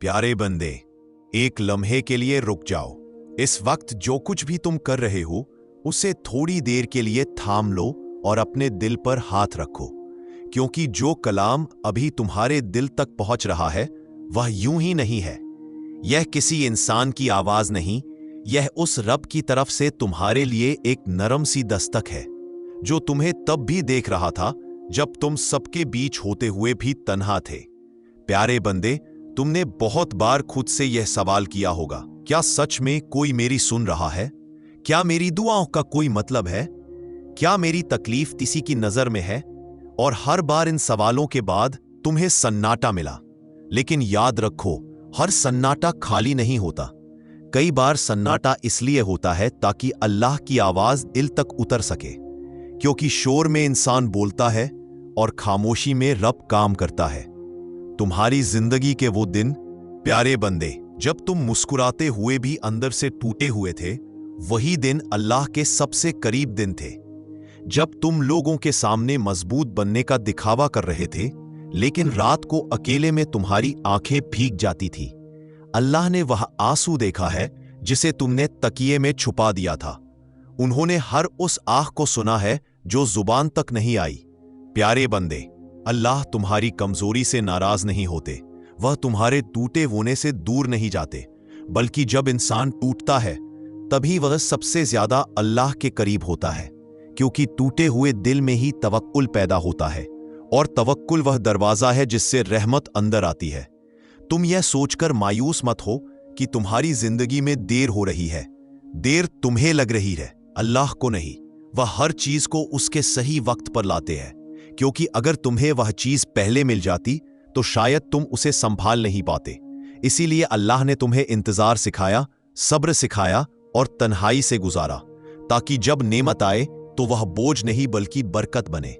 प्यारे बंदे, एक लम्हे के लिए रुक जाओ। इस वक्त जो कुछ भी तुम कर रहे हो उसे थोड़ी देर के लिए थाम लो और अपने दिल पर हाथ रखो, क्योंकि जो कलाम अभी तुम्हारे दिल तक पहुंच रहा है वह यूं ही नहीं है। यह किसी इंसान की आवाज नहीं, यह उस रब की तरफ से तुम्हारे लिए एक नरम सी दस्तक है, जो तुम्हें तब भी देख रहा था जब तुम सबके बीच होते हुए भी तन्हा थे। प्यारे बंदे, तुमने बहुत बार खुद से यह सवाल किया होगा, क्या सच में कोई मेरी सुन रहा है? क्या मेरी दुआओं का कोई मतलब है? क्या मेरी तकलीफ किसी की नजर में है? और हर बार इन सवालों के बाद तुम्हें सन्नाटा मिला। लेकिन याद रखो, हर सन्नाटा खाली नहीं होता। कई बार सन्नाटा इसलिए होता है ताकि अल्लाह की आवाज दिल तक उतर सके, क्योंकि शोर में इंसान बोलता है और खामोशी में रब काम करता है। तुम्हारी जिंदगी के वो दिन, प्यारे बंदे, जब तुम मुस्कुराते हुए भी अंदर से टूटे हुए थे, वही दिन अल्लाह के सबसे करीब दिन थे। जब तुम लोगों के सामने मजबूत बनने का दिखावा कर रहे थे, लेकिन रात को अकेले में तुम्हारी आंखें भीग जाती थी। अल्लाह ने वह आंसू देखा है जिसे तुमने तकिए में छुपा दिया था। उन्होंने हर उस आह को सुना है जो जुबान तक नहीं आई। प्यारे बंदे, अल्लाह तुम्हारी कमजोरी से नाराज नहीं होते, वह तुम्हारे टूटे होने से दूर नहीं जाते, बल्कि जब इंसान टूटता है तभी वह सबसे ज्यादा अल्लाह के करीब होता है, क्योंकि टूटे हुए दिल में ही तवक्कुल पैदा होता है, और तवक्कुल वह दरवाजा है जिससे रहमत अंदर आती है। तुम यह सोचकर मायूस मत हो कि तुम्हारी जिंदगी में देर हो रही है। देर तुम्हें लग रही है, अल्लाह को नहीं। वह हर चीज को उसके सही वक्त पर लाते हैं, क्योंकि अगर तुम्हें वह चीज पहले मिल जाती तो शायद तुम उसे संभाल नहीं पाते। इसीलिए अल्लाह ने तुम्हें इंतजार सिखाया, सब्र सिखाया और तन्हाई से गुजारा, ताकि जब नेमत आए तो वह बोझ नहीं बल्कि बरकत बने।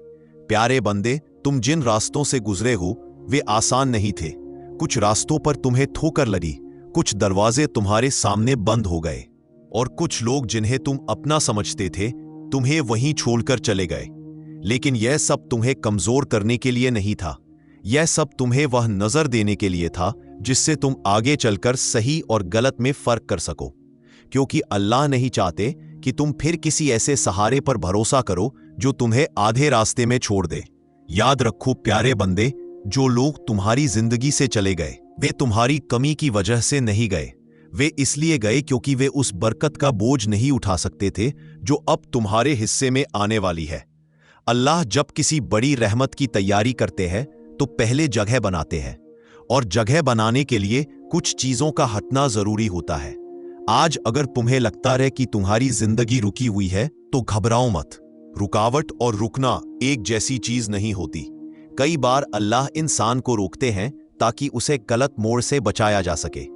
प्यारे बंदे, तुम जिन रास्तों से गुजरे हो वे आसान नहीं थे। कुछ रास्तों पर तुम्हें ठोकर लगी, कुछ दरवाजे तुम्हारे सामने बंद हो गए, और कुछ लोग जिन्हें तुम अपना समझते थे तुम्हें वहीं छोड़कर चले गए। लेकिन यह सब तुम्हें कमजोर करने के लिए नहीं था, यह सब तुम्हें वह नजर देने के लिए था जिससे तुम आगे चलकर सही और गलत में फर्क कर सको, क्योंकि अल्लाह नहीं चाहते कि तुम फिर किसी ऐसे सहारे पर भरोसा करो जो तुम्हें आधे रास्ते में छोड़ दे। याद रखो प्यारे बंदे, जो लोग तुम्हारी जिंदगी से चले गए वे तुम्हारी कमी की वजह से नहीं गए, वे इसलिए गए क्योंकि वे उस बरकत का बोझ नहीं उठा सकते थे जो अब तुम्हारे हिस्से में आने वाली है। अल्लाह जब किसी बड़ी रहमत की तैयारी करते हैं तो पहले जगह बनाते हैं, और जगह बनाने के लिए कुछ चीजों का हटना जरूरी होता है। आज अगर तुम्हें लगता है कि तुम्हारी जिंदगी रुकी हुई है तो घबराओ मत। रुकावट और रुकना एक जैसी चीज नहीं होती। कई बार अल्लाह इंसान को रोकते हैं ताकि उसे गलत मोड़ से बचाया जा सके।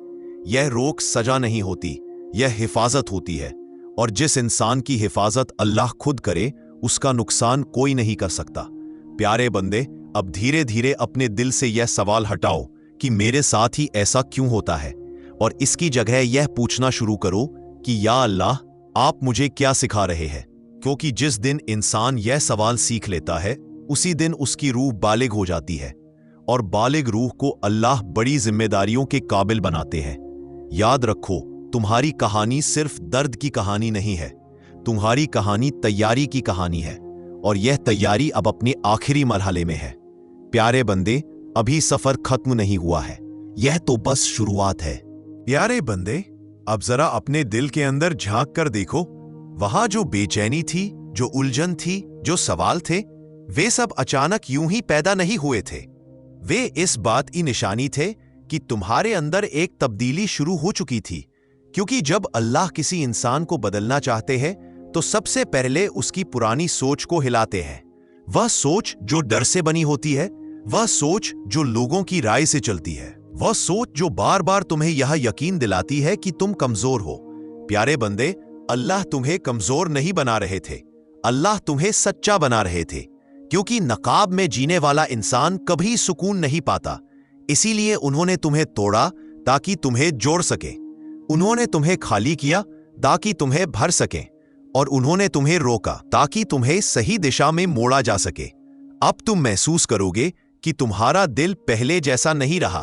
यह रोक सजा नहीं होती, यह हिफाजत होती है, और जिस इंसान की हिफाजत अल्लाह खुद करे उसका नुकसान कोई नहीं कर सकता। प्यारे बंदे, अब धीरे धीरे अपने दिल से यह सवाल हटाओ कि मेरे साथ ही ऐसा क्यों होता है, और इसकी जगह यह पूछना शुरू करो कि या अल्लाह, आप मुझे क्या सिखा रहे हैं। क्योंकि जिस दिन इंसान यह सवाल सीख लेता है उसी दिन उसकी रूह बालिग हो जाती है, और बालिग रूह को अल्लाह बड़ी जिम्मेदारियों के काबिल बनाते हैं। याद रखो, तुम्हारी कहानी सिर्फ दर्द की कहानी नहीं है, तुम्हारी कहानी तैयारी की कहानी है, और यह तैयारी अब अपने आखिरी मरहले में है। प्यारे बंदे, अभी सफर खत्म नहीं हुआ है, यह तो बस शुरुआत है। प्यारे बंदे, अब जरा अपने दिल के अंदर झांक कर देखो। वहां जो बेचैनी थी, जो उलझन थी, जो सवाल थे, वे सब अचानक यूं ही पैदा नहीं हुए थे। वे इस बात की निशानी थे कि तुम्हारे अंदर एक तब्दीली शुरू हो चुकी थी, क्योंकि जब अल्लाह किसी इंसान को बदलना चाहते हैं तो सबसे पहले उसकी पुरानी सोच को हिलाते हैं। वह सोच जो डर से बनी होती है, वह सोच जो लोगों की राय से चलती है, वह सोच जो बार बार तुम्हें यह यकीन दिलाती है कि तुम कमजोर हो। प्यारे बंदे, अल्लाह तुम्हें कमजोर नहीं बना रहे थे, अल्लाह तुम्हें सच्चा बना रहे थे, क्योंकि नकाब में जीने वाला इंसान कभी सुकून नहीं पाता। इसीलिए उन्होंने तुम्हें तोड़ा ताकि तुम्हें जोड़ सके, उन्होंने तुम्हें खाली किया ताकि तुम्हें भर सके, और उन्होंने तुम्हें रोका ताकि तुम्हें सही दिशा में मोड़ा जा सके। अब तुम महसूस करोगे कि तुम्हारा दिल पहले जैसा नहीं रहा,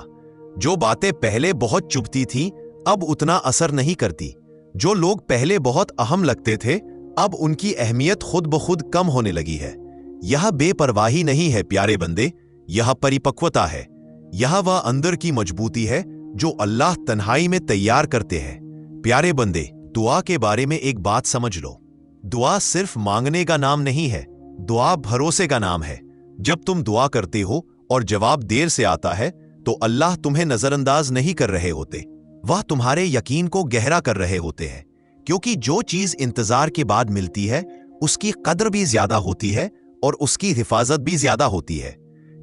जो बातें पहले बहुत चुभती थीं, अब उतना असर नहीं करती। जो लोग पहले बहुत अहम लगते थे, अब उनकी अहमियत खुद ब खुद कम होने लगी है। यह बेपरवाही नहीं है प्यारे बंदे, यह परिपक्वता है। यह वह अंदर की मजबूती है जो अल्लाह तन्हाई में तैयार करते हैं। प्यारे बंदे, दुआ के बारे में एक बात समझ लो। दुआ सिर्फ मांगने का नाम नहीं है, दुआ भरोसे का नाम है। जब तुम दुआ करते हो और जवाब देर से आता है, तो अल्लाह तुम्हें नजरअंदाज नहीं कर रहे होते, वह तुम्हारे यकीन को गहरा कर रहे होते हैं। क्योंकि जो चीज इंतजार के बाद मिलती है, उसकी कद्र भी ज्यादा होती है और उसकी हिफाजत भी ज्यादा होती है।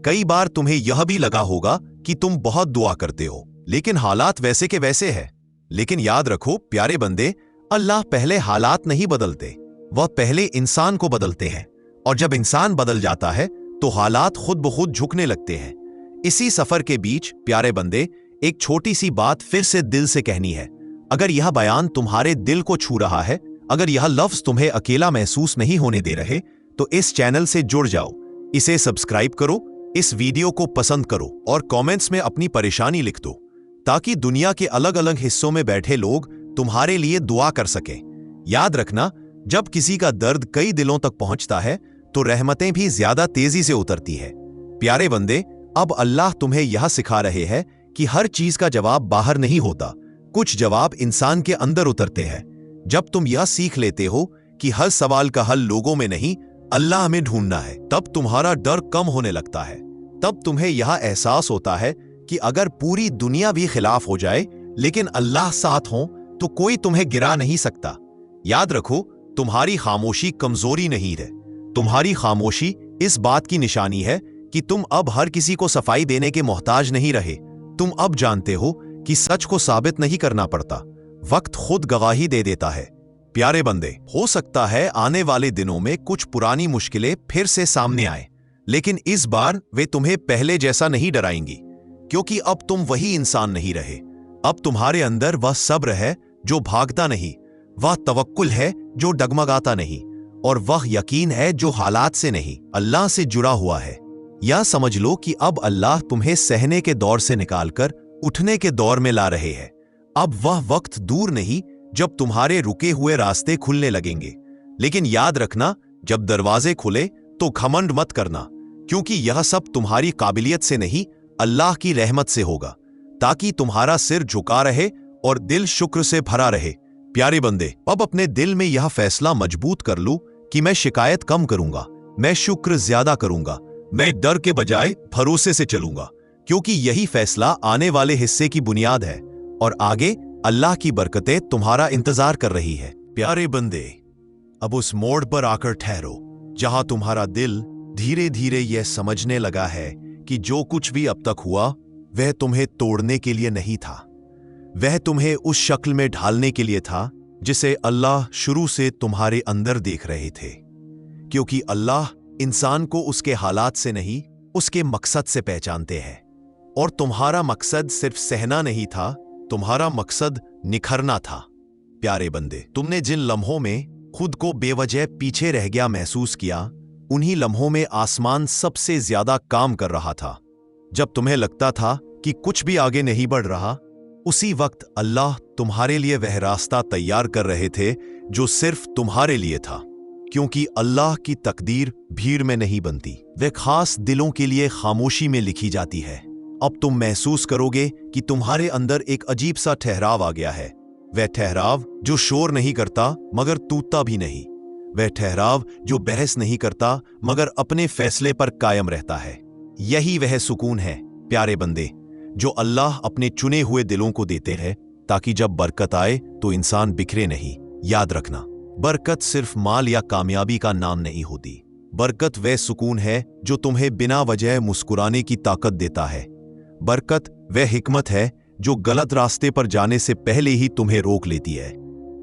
कई बार तुम्हें यह भी लगा होगा कि तुम बहुत दुआ करते हो, लेकिन हालात वैसे के वैसे हैं। लेकिन याद रखो प्यारे बंदे, अल्लाह पहले हालात नहीं बदलते, वह पहले इंसान को बदलते हैं। और जब इंसान बदल जाता है तो हालात खुद ब खुद झुकने लगते हैं। इसी सफर के बीच प्यारे बंदे, एक छोटी सी बात फिर से दिल से कहनी है। अगर यह बयान तुम्हारे दिल को छू रहा है, अगर यह लफ्ज तुम्हें अकेला महसूस नहीं होने दे रहे, तो इस चैनल से जुड़ जाओ, इसे सब्सक्राइब करो, इस वीडियो को पसंद करो और कमेंट्स में अपनी परेशानी लिख दो, ताकि दुनिया के अलग अलग हिस्सों में बैठे लोग तुम्हारे लिए दुआ कर सकें। याद रखना, जब किसी का दर्द कई दिलों तक पहुंचता है, तो रहमतें भी ज्यादा तेजी से उतरती है। प्यारे बंदे, अब अल्लाह तुम्हें यह सिखा रहे हैं कि हर चीज का जवाब बाहर नहीं होता, कुछ जवाब इंसान के अंदर उतरते हैं। जब तुम यह सीख लेते हो कि हर सवाल का हल लोगों में नहीं, अल्लाह में ढूंढना है, तब तुम्हारा डर कम होने लगता है। तब तुम्हें यह एहसास होता है कि अगर पूरी दुनिया भी खिलाफ हो जाए, लेकिन अल्लाह साथ हो, तो कोई तुम्हें गिरा नहीं सकता। याद रखो, तुम्हारी खामोशी कमजोरी नहीं है, तुम्हारी खामोशी इस बात की निशानी है कि तुम अब हर किसी को सफाई देने के मोहताज नहीं रहे। तुम अब जानते हो कि सच को साबित नहीं करना पड़ता, वक्त खुद गवाही दे देता है। प्यारे बंदे, हो सकता है आने वाले दिनों में कुछ पुरानी मुश्किलें फिर से सामने आए, लेकिन इस बार वे तुम्हें पहले जैसा नहीं डराएंगी, क्योंकि अब तुम वही इंसान नहीं रहे। अब तुम्हारे अंदर वह सब्र है जो भागता नहीं, वह तवक्कुल है जो डगमगाता नहीं, और वह यकीन है जो हालात से नहीं, अल्लाह से जुड़ा हुआ है। यह समझ लो कि अब अल्लाह तुम्हें सहने के दौर से निकालकर उठने के दौर में ला रहे हैं। अब वह वक्त दूर नहीं जब तुम्हारे रुके हुए रास्ते खुलने लगेंगे। लेकिन याद रखना, जब दरवाजे खुले तो घमंड मत करना, क्योंकि यह सब तुम्हारी काबिलियत से नहीं, अल्लाह की रहमत से होगा, ताकि तुम्हारा सिर झुका रहे और दिल शुक्र से भरा रहे। प्यारे बंदे, अब अपने दिल में यह फैसला मजबूत कर लो कि मैं शिकायत कम करूंगा, मैं शुक्र ज्यादा करूंगा, मैं डर के बजाय भरोसे से चलूंगा, क्योंकि यही फैसला आने वाले हिस्से की बुनियाद है और आगे अल्लाह की बरकतें तुम्हारा इंतजार कर रही है। प्यारे बंदे, अब उस मोड़ पर आकर ठहरो जहां तुम्हारा दिल धीरे धीरे यह समझने लगा है कि जो कुछ भी अब तक हुआ, वह तुम्हें तोड़ने के लिए नहीं था, वह तुम्हें उस शक्ल में ढालने के लिए था जिसे अल्लाह शुरू से तुम्हारे अंदर देख रहे थे। क्योंकि अल्लाह इंसान को उसके हालात से नहीं, उसके मकसद से पहचानते हैं। और तुम्हारा मकसद सिर्फ सहना नहीं था, तुम्हारा मकसद निखरना था। प्यारे बंदे, तुमने जिन लम्हों में खुद को बेवजह पीछे रह गया महसूस किया, उन्हीं लम्हों में आसमान सबसे ज्यादा काम कर रहा था। जब तुम्हें लगता था कि कुछ भी आगे नहीं बढ़ रहा, उसी वक्त अल्लाह तुम्हारे लिए वह रास्ता तैयार कर रहे थे जो सिर्फ तुम्हारे लिए था। क्योंकि अल्लाह की तकदीर भीड़ में नहीं बनती, वह खास दिलों के लिए खामोशी में लिखी जाती है। अब तुम महसूस करोगे कि तुम्हारे अंदर एक अजीब सा ठहराव आ गया है। वह ठहराव जो शोर नहीं करता मगर टूटता भी नहीं, वह ठहराव जो बहस नहीं करता मगर अपने फैसले पर कायम रहता है। यही वह सुकून है प्यारे बंदे, जो अल्लाह अपने चुने हुए दिलों को देते हैं, ताकि जब बरकत आए तो इंसान बिखरे नहीं। याद रखना, बरकत सिर्फ माल या कामयाबी का नाम नहीं होती, बरकत वह सुकून है जो तुम्हें बिना वजह मुस्कुराने की ताकत देता है। बरकत वह हिकमत है जो गलत रास्ते पर जाने से पहले ही तुम्हें रोक लेती है।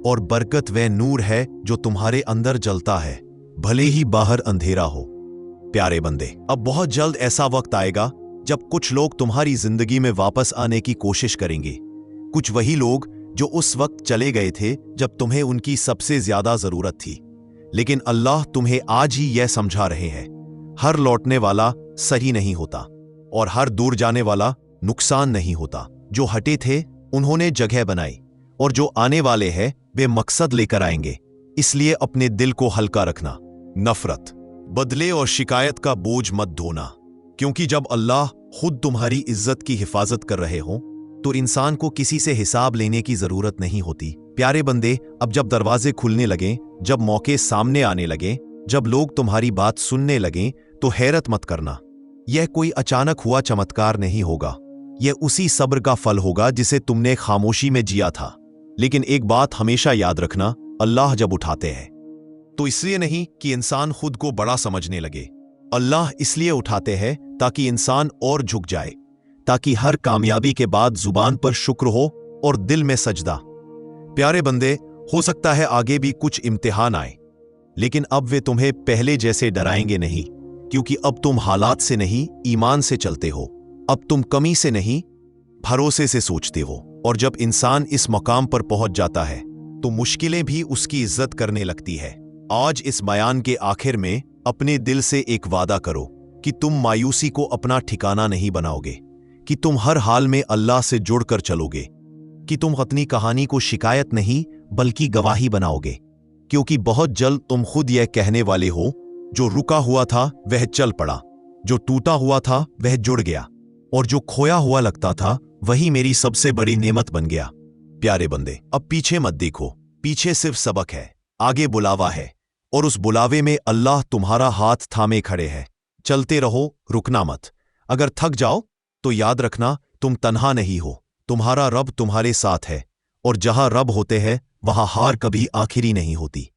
और बरकत वह नूर है जो तुम्हारे अंदर जलता है, भले ही बाहर अंधेरा हो। प्यारे बंदे, अब बहुत जल्द ऐसा वक्त आएगा जब कुछ लोग तुम्हारी जिंदगी में वापस आने की कोशिश करेंगे। कुछ वही लोग जो उस वक्त चले गए थे जब तुम्हें उनकी सबसे ज्यादा जरूरत थी। लेकिन अल्लाह तुम्हें आज ही यह समझा रहे हैं, हर लौटने वाला सही नहीं होता और हर दूर जाने वाला नुकसान नहीं होता। जो हटे थे उन्होंने जगह बनाई, और जो आने वाले हैं वे मकसद लेकर आएंगे। इसलिए अपने दिल को हल्का रखना। नफरत, बदले और शिकायत का बोझ मत ढोना, क्योंकि जब अल्लाह खुद तुम्हारी इज्जत की हिफाजत कर रहे हो तो इंसान को किसी से हिसाब लेने की जरूरत नहीं होती। प्यारे बंदे, अब जब दरवाजे खुलने लगें, जब मौके सामने आने लगे, जब लोग तुम्हारी बात सुनने लगें, तो हैरत मत करना। यह कोई अचानक हुआ चमत्कार नहीं होगा। यह उसी सब्र का फल होगा जिसे तुमने खामोशी में जिया था। लेकिन एक बात हमेशा याद रखना, अल्लाह जब उठाते हैं तो इसलिए नहीं कि इंसान खुद को बड़ा समझने लगे। अल्लाह इसलिए उठाते हैं ताकि इंसान और झुक जाए, ताकि हर कामयाबी के बाद जुबान पर शुक्र हो और दिल में सजदा। प्यारे बंदे, हो सकता है आगे भी कुछ इम्तिहान आए, लेकिन अब वे तुम्हें पहले जैसे डराएंगे नहीं, क्योंकि अब तुम हालात से नहीं ईमान से चलते हो। अब तुम कमी से नहीं भरोसे से सोचते हो। और जब इंसान इस मकाम पर पहुंच जाता है तो मुश्किलें भी उसकी इज्जत करने लगती है। आज इस बयान के आखिर में अपने दिल से एक वादा करो कि तुम मायूसी को अपना ठिकाना नहीं बनाओगे, कि तुम हर हाल में अल्लाह से जुड़कर चलोगे, कि तुम अपनी कहानी को शिकायत नहीं बल्कि गवाही बनाओगे। क्योंकि बहुत जल्द तुम खुद यह कहने वाले हो, जो रुका हुआ था वह चल पड़ा, जो टूटा हुआ था वह जुड़ गया, और जो खोया हुआ लगता था वही मेरी सबसे बड़ी नेमत बन गया। प्यारे बंदे, अब पीछे मत देखो। पीछे सिर्फ सबक है, आगे बुलावा है, और उस बुलावे में अल्लाह तुम्हारा हाथ थामे खड़े है। चलते रहो, रुकना मत। अगर थक जाओ तो याद रखना, तुम तन्हा नहीं हो, तुम्हारा रब तुम्हारे साथ है, और जहां रब होते हैं वहां हार कभी आखिरी नहीं होती।